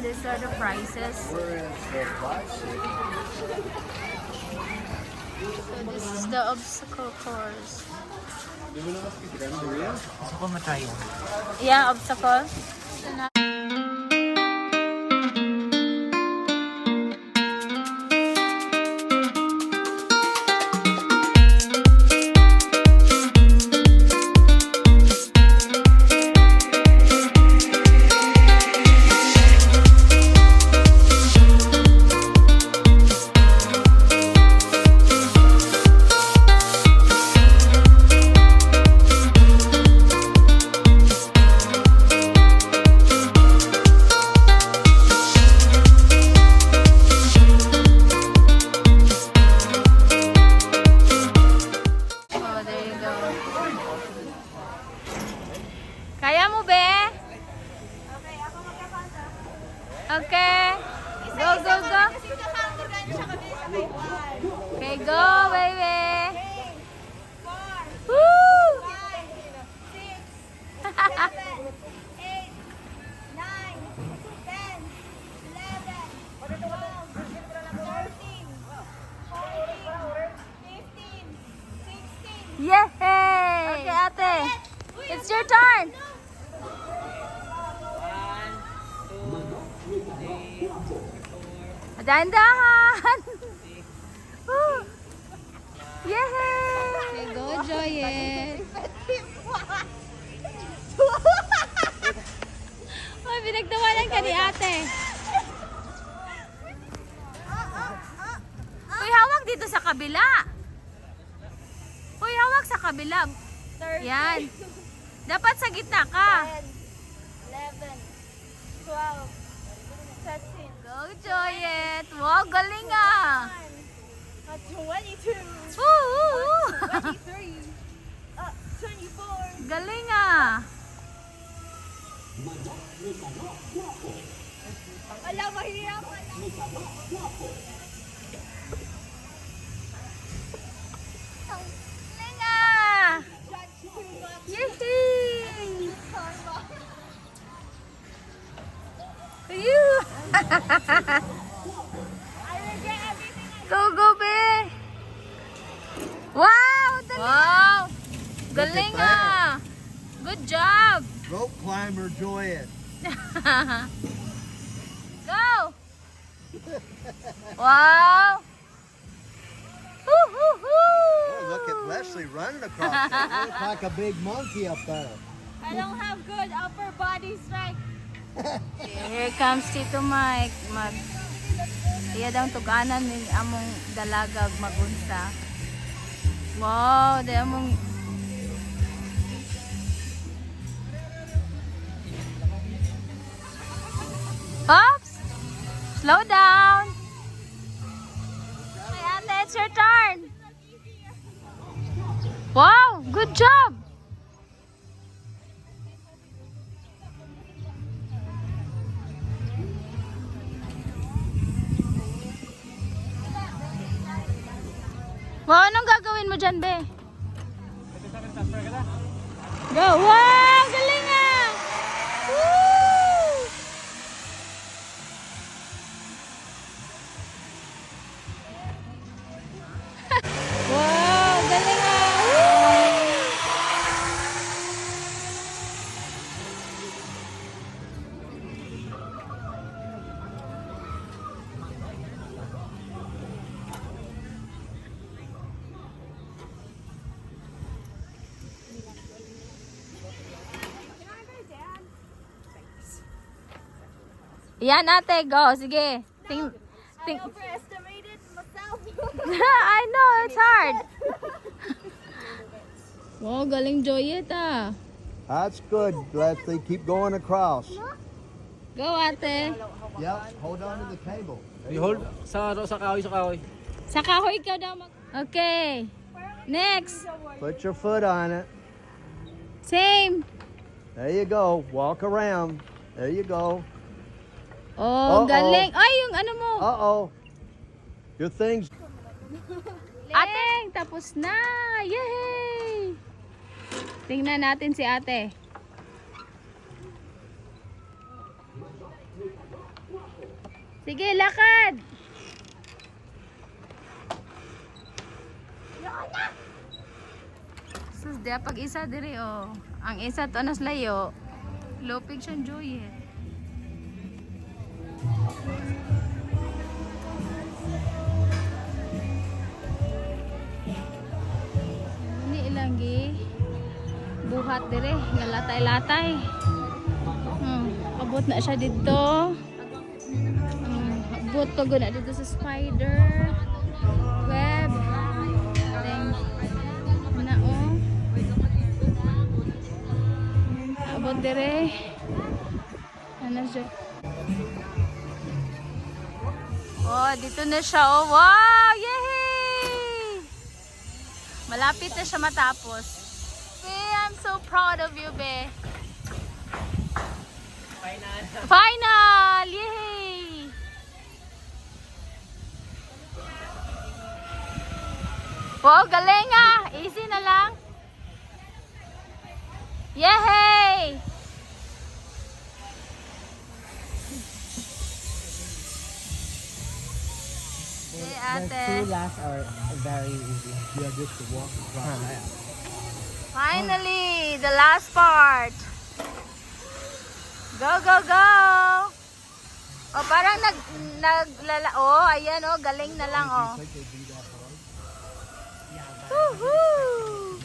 And these are the prices. Where is the bicycle? So this is the obstacle course. Gusto ko matry yun. Yeah, obstacle. Oh, there you go. Kaya mo, be? Okay. Go, go, go. Okay, go, baby. Woo! Yay! Okay, ate. It's your turn. Dahan-dahan. Woo! Yay! Okay, go, Joyet. Ay, pinagtawanan ka ni ate. Uy, hawak dito sa kabila. Uy, hawak sa kabila. Yan. Dapat sa gitna ka. 11, 12, 13, Go, Joyet. Wow, galing ah. 22, Woo! 23, 24. Galing ah. Wala, mahirap. Galing ah. Yehey! Ayun! Go, go, be! Wow! Wow! Galing Look at ah! Good job! Rope climber Joyet. Go! Wow! Woo-hoo-hoo! Oh, look at Leslie running across there. Looks like a big monkey up there. I don't have good upper body strength. Here comes Tito Mike. Iya daw tuganan ni among dalagag magunsa. Wow, di among Oops! Slow down. Okay, ate, it's your turn. Wow, good job. Wow, anong gagawin mo dyan, be? Go! Wow! Galing ah! Woo! Wow! Galing ah! Woo! Yan ate, go. Sige. Ting I overestimated myself. I know, it's hard. Wow, galing Joyet ah. That's good, Leslie. Keep going across. Go ate. Yep, hold on to the cable. You hold sa kahoy, sa kahoy. Sa kahoy ka daw mag... Okay. Next. Put your foot on it. Same. There you go. Walk around. There you go. Oh, Uh-oh. galing. Ay, yung ano mo. Uh-oh. Your thing's... Ate, tapos na. Yay! Tingnan natin si ate. Sige, lakad. Sus, dia pag isa diri oh. Ang isa to nas layo. Lopig siyang joy eh. Ini ilanggi buhat dire, nga latay-latay. Abot na siya dito. Abot pa na dito sa spider web. Then, na oh. Abot dire. Ano siya? Oh, dito na siya oh. Wow! Yay! Malapit na siya matapos. Be, I'm so proud of you, Be. Final! Yay! Wow, galing ah! Easy na lang. Yay! Hey, ate. last are very easy. Yeah, just to walk across that. Finally, the last part. Go, go, go! Oh, parang oh, ayan oh, galing na lang oh. Think they'd be that hard? Woohoo!